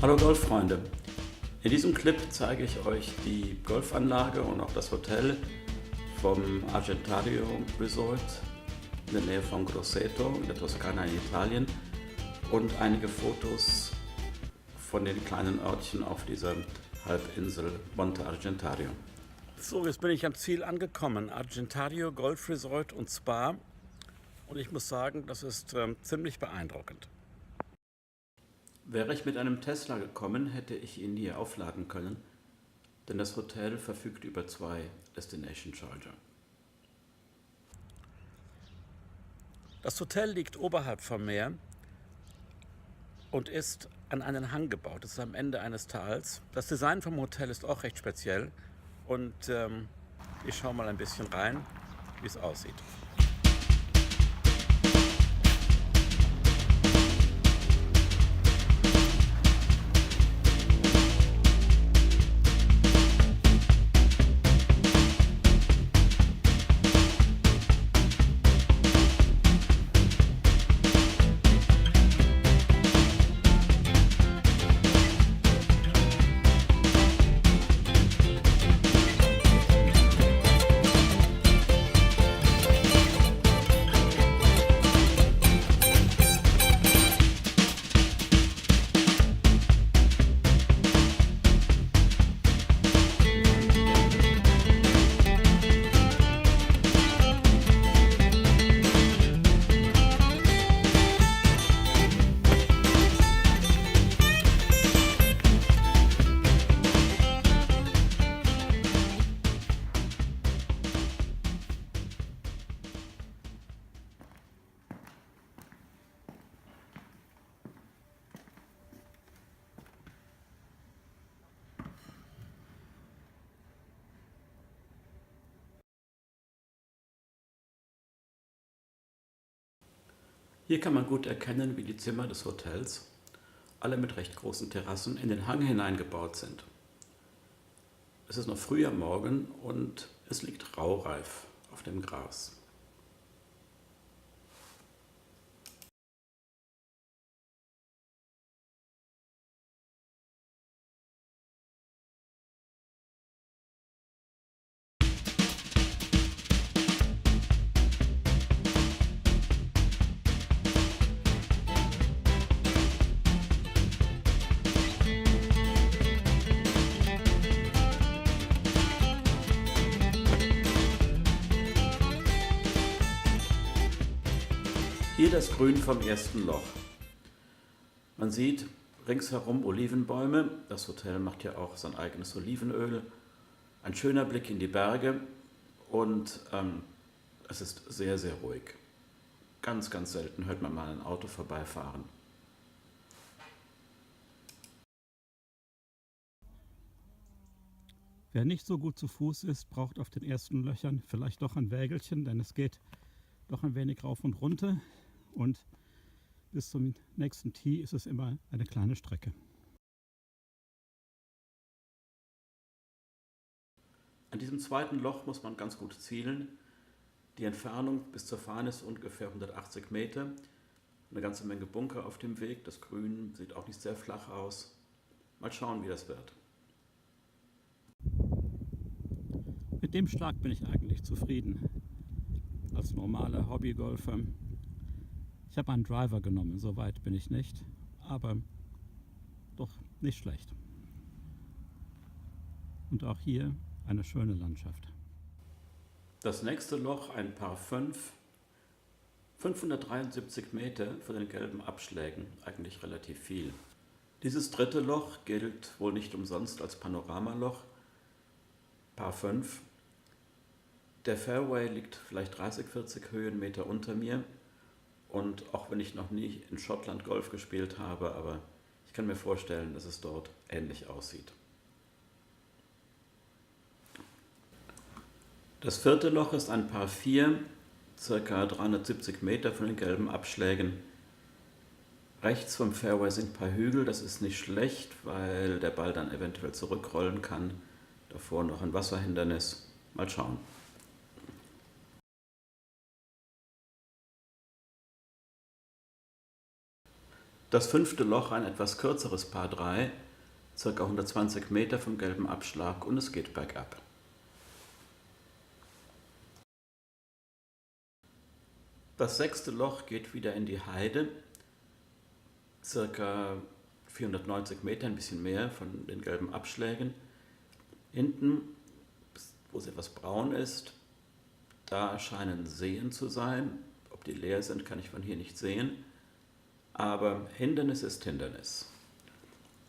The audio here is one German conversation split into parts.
Hallo Golffreunde! In diesem Clip zeige ich euch die Golfanlage und auch das Hotel vom Argentario Resort in der Nähe von Grosseto in der Toskana in Italien und einige Fotos von den kleinen Örtchen auf dieser Halbinsel Monte Argentario. So, jetzt bin ich am Ziel angekommen, Argentario Golf Resort und Spa, und ich muss sagen, das ist ziemlich beeindruckend. Wäre ich mit einem Tesla gekommen, hätte ich ihn hier aufladen können, denn das Hotel verfügt über 2 Destination Charger. Das Hotel liegt oberhalb vom Meer und ist an einen Hang gebaut. Es ist am Ende eines Tals. Das Design vom Hotel ist auch recht speziell und ich schaue mal ein bisschen rein, wie es aussieht. Hier kann man gut erkennen, wie die Zimmer des Hotels, alle mit recht großen Terrassen, in den Hang hineingebaut sind. Es ist noch früh am Morgen und es liegt raureif auf dem Gras. Hier das Grün vom ersten Loch. Man sieht ringsherum Olivenbäume. Das Hotel macht ja auch sein eigenes Olivenöl. Ein schöner Blick in die Berge und es ist sehr, sehr ruhig. Ganz, ganz selten hört man mal ein Auto vorbeifahren. Wer nicht so gut zu Fuß ist, braucht auf den ersten Löchern vielleicht doch ein Wägelchen, denn es geht doch ein wenig rauf und runter und bis zum nächsten Tee ist es immer eine kleine Strecke. An diesem zweiten Loch muss man ganz gut zielen. Die Entfernung bis zur Fahne ist ungefähr 180 Meter. Eine ganze Menge Bunker auf dem Weg. Das Grün sieht auch nicht sehr flach aus. Mal schauen, wie das wird. Mit dem Schlag bin ich eigentlich zufrieden. Als normaler Hobbygolfer. Ich habe einen Driver genommen, so weit bin ich nicht, aber doch nicht schlecht. Und auch hier eine schöne Landschaft. Das nächste Loch, ein Par 5, 573 Meter für den gelben Abschlägen, eigentlich relativ viel. Dieses dritte Loch gilt wohl nicht umsonst als Panoramaloch, Par 5. Der Fairway liegt vielleicht 30, 40 Höhenmeter unter mir und auch wenn ich noch nie in Schottland Golf gespielt habe, aber ich kann mir vorstellen, dass es dort ähnlich aussieht. Das vierte Loch ist ein Par 4, ca. 370 Meter von den gelben Abschlägen. Rechts vom Fairway sind ein paar Hügel, das ist nicht schlecht, weil der Ball dann eventuell zurückrollen kann. Davor noch ein Wasserhindernis. Mal schauen. Das 5. Loch, ein etwas kürzeres Par 3, ca. 120 Meter vom gelben Abschlag, und es geht bergab. Das 6. Loch geht wieder in die Heide, ca. 490 Meter, ein bisschen mehr von den gelben Abschlägen. Hinten, wo es etwas braun ist, da scheinen Seen zu sein. Ob die leer sind, kann ich von hier nicht sehen. Aber Hindernis ist Hindernis.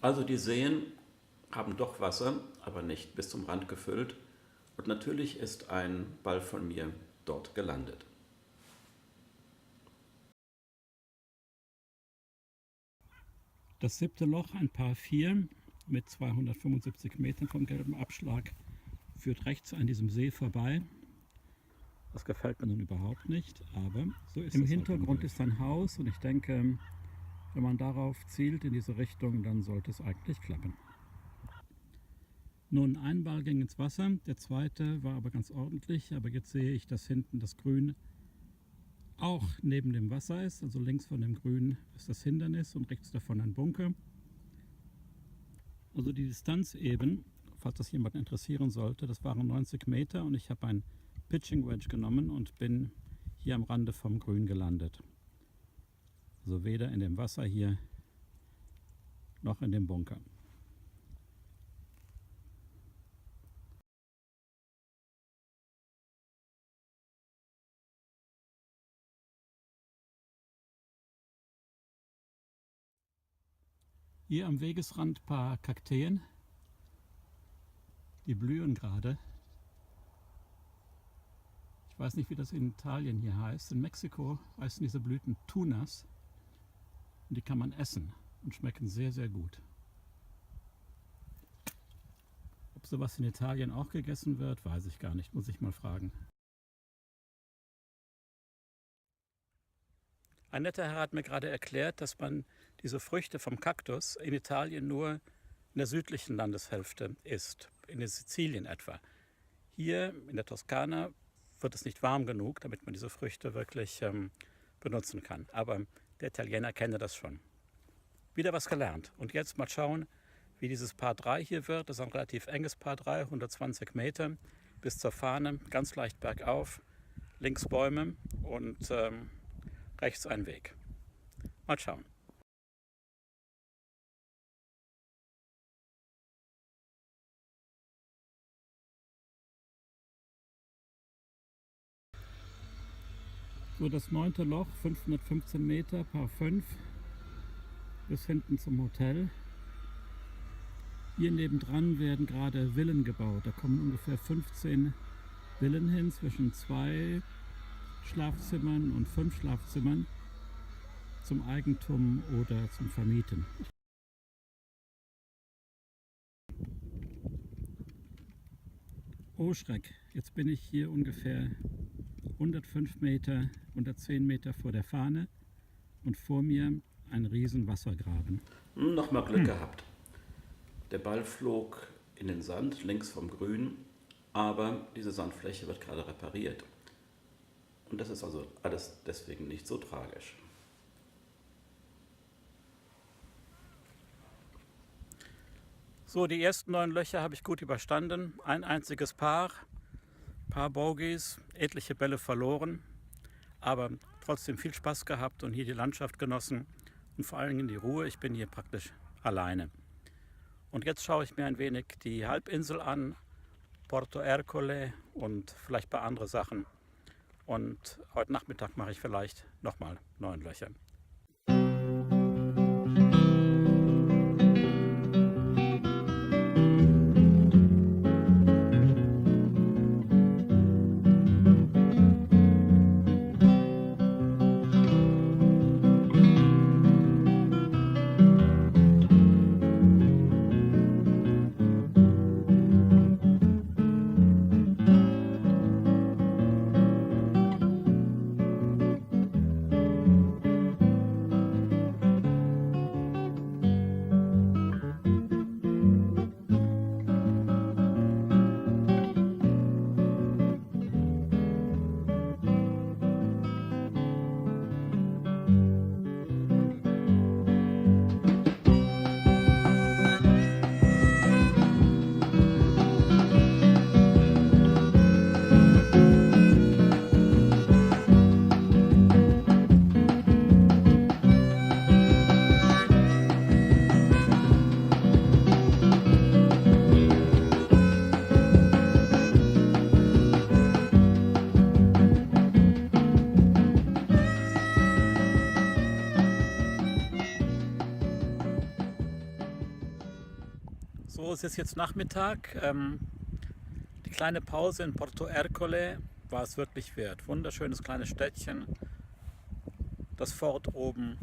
Also die Seen haben doch Wasser, aber nicht bis zum Rand gefüllt. Und natürlich ist ein Ball von mir dort gelandet. Das 7. Loch, ein Par 4 mit 275 Metern vom gelben Abschlag, führt rechts an diesem See vorbei. Das gefällt mir nun überhaupt nicht, aber so ist es. Im Hintergrund ist ein Haus und ich denke, wenn man darauf zielt in diese Richtung, dann sollte es eigentlich klappen. Nun, ein Ball ging ins Wasser, der zweite war aber ganz ordentlich, aber jetzt sehe ich, dass hinten das Grün auch neben dem Wasser ist, also links von dem Grün ist das Hindernis und rechts davon ein Bunker. Also die Distanz eben, falls das jemand interessieren sollte, das waren 90 Meter und ich habe ein Pitching Wedge genommen und bin hier am Rande vom Grün gelandet. Also weder in dem Wasser hier noch in dem Bunker. Hier am Wegesrand ein paar Kakteen, die blühen gerade. Ich weiß nicht, wie das in Italien hier heißt. In Mexiko heißen diese Blüten Tunas und die kann man essen und schmecken sehr, sehr gut. Ob sowas in Italien auch gegessen wird, weiß ich gar nicht, muss ich mal fragen. Ein netter Herr hat mir gerade erklärt, dass man diese Früchte vom Kaktus in Italien nur in der südlichen Landeshälfte isst, in Sizilien etwa. Hier in der Toskana wird es nicht warm genug, damit man diese Früchte wirklich benutzen kann. Aber der Italiener kenne das schon. Wieder was gelernt. Und jetzt mal schauen, wie dieses Par 3 hier wird. Das ist ein relativ enges Par 3, 120 Meter bis zur Fahne, ganz leicht bergauf, links Bäume und rechts ein Weg. Mal schauen. So, das 9. Loch, 515 Meter, Par 5, bis hinten zum Hotel. Hier nebendran werden gerade Villen gebaut. Da kommen ungefähr 15 Villen hin, zwischen 2 Schlafzimmern und 5 Schlafzimmern zum Eigentum oder zum Vermieten. Oh Schreck, jetzt bin ich hier ungefähr 105 Meter, 110 Meter vor der Fahne und vor mir ein riesen Wassergraben. Nochmal Glück gehabt. Der Ball flog in den Sand links vom Grün, aber diese Sandfläche wird gerade repariert. Und das ist also alles deswegen nicht so tragisch. So, die ersten 9 Löcher habe ich gut überstanden. Ein einziges Paar Bogies, etliche Bälle verloren, aber trotzdem viel Spaß gehabt und hier die Landschaft genossen und vor allen Dingen die Ruhe. Ich bin hier praktisch alleine. Und jetzt schaue ich mir ein wenig die Halbinsel an, Porto Ercole und vielleicht ein paar andere Sachen. Und heute Nachmittag mache ich vielleicht nochmal 9 Löcher. So, es ist jetzt Nachmittag. Die kleine Pause in Porto Ercole war es wirklich wert. Wunderschönes kleines Städtchen. Das Fort oben,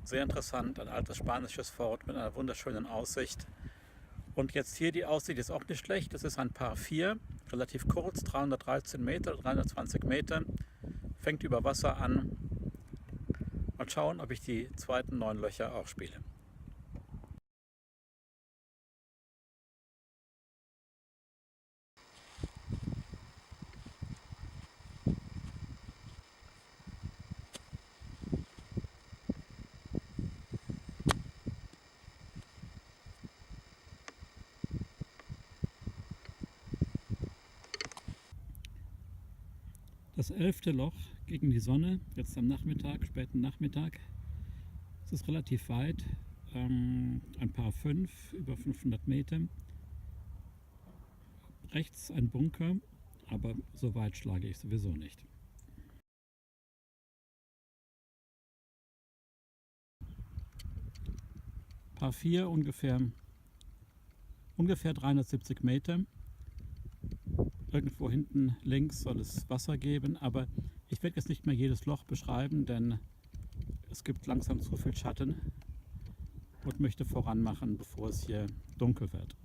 sehr interessant, ein altes spanisches Fort mit einer wunderschönen Aussicht. Und jetzt hier die Aussicht ist auch nicht schlecht. Das ist ein Par 4, relativ kurz, 313 Meter, 320 Meter. Fängt über Wasser an. Mal schauen, ob ich die zweiten 9 Löcher auch spiele. Das 11. Loch gegen die Sonne, jetzt am Nachmittag, späten Nachmittag. Es ist relativ weit, ein Par 5, über 500 Meter. Rechts ein Bunker, aber so weit schlage ich sowieso nicht. Par 4 ungefähr 370 Meter. Irgendwo hinten links soll es Wasser geben, aber ich werde jetzt nicht mehr jedes Loch beschreiben, denn es gibt langsam zu viel Schatten und möchte voranmachen, bevor es hier dunkel wird.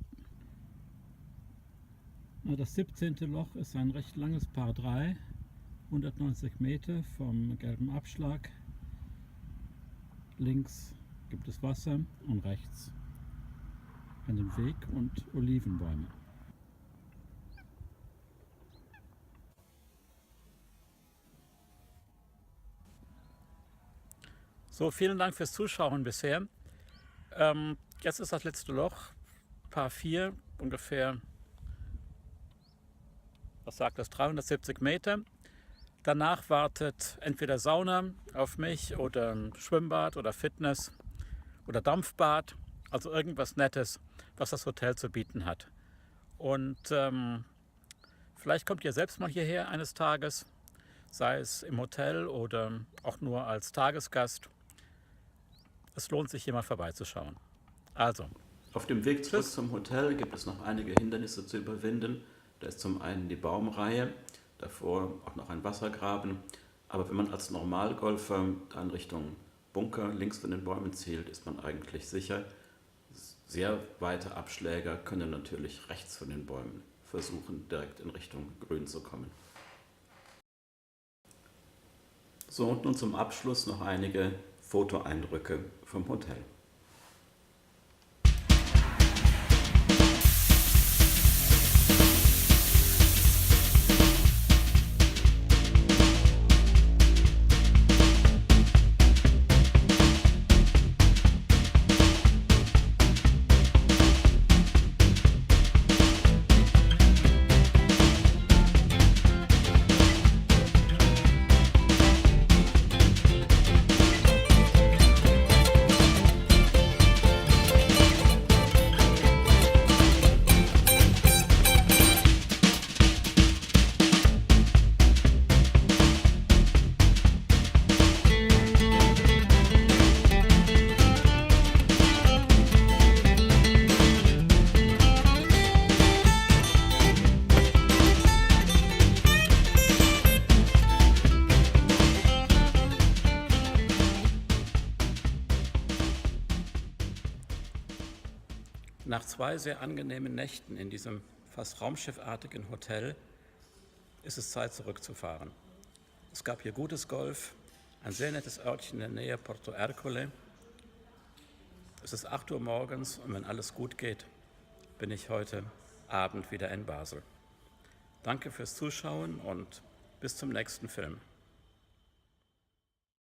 Das 17. Loch ist ein recht langes Par 3, 190 Meter vom gelben Abschlag. Links gibt es Wasser und rechts einen Weg und Olivenbäume. So, vielen Dank fürs Zuschauen bisher. Jetzt ist das letzte Loch, Par 4, ungefähr, was sagt das, 370 Meter. Danach wartet entweder Sauna auf mich oder ein Schwimmbad oder Fitness oder Dampfbad, also irgendwas Nettes, was das Hotel zu bieten hat. Und vielleicht kommt ihr selbst mal hierher eines Tages, sei es im Hotel oder auch nur als Tagesgast. Es lohnt sich, hier mal vorbeizuschauen. Also, Auf dem Weg zurück zum Hotel gibt es noch einige Hindernisse zu überwinden. Da ist zum einen die Baumreihe, davor auch noch ein Wassergraben. Aber wenn man als Normalgolfer dann Richtung Bunker links von den Bäumen zielt, ist man eigentlich sicher. Sehr weite Abschläger können natürlich rechts von den Bäumen versuchen, direkt in Richtung Grün zu kommen. So, und nun zum Abschluss noch einige Fotoeindrücke vom Hotel. Nach 2 sehr angenehmen Nächten in diesem fast raumschiffartigen Hotel ist es Zeit, zurückzufahren. Es gab hier gutes Golf, ein sehr nettes Örtchen in der Nähe Porto Ercole. Es ist 8 Uhr morgens und wenn alles gut geht, bin ich heute Abend wieder in Basel. Danke fürs Zuschauen und bis zum nächsten Film.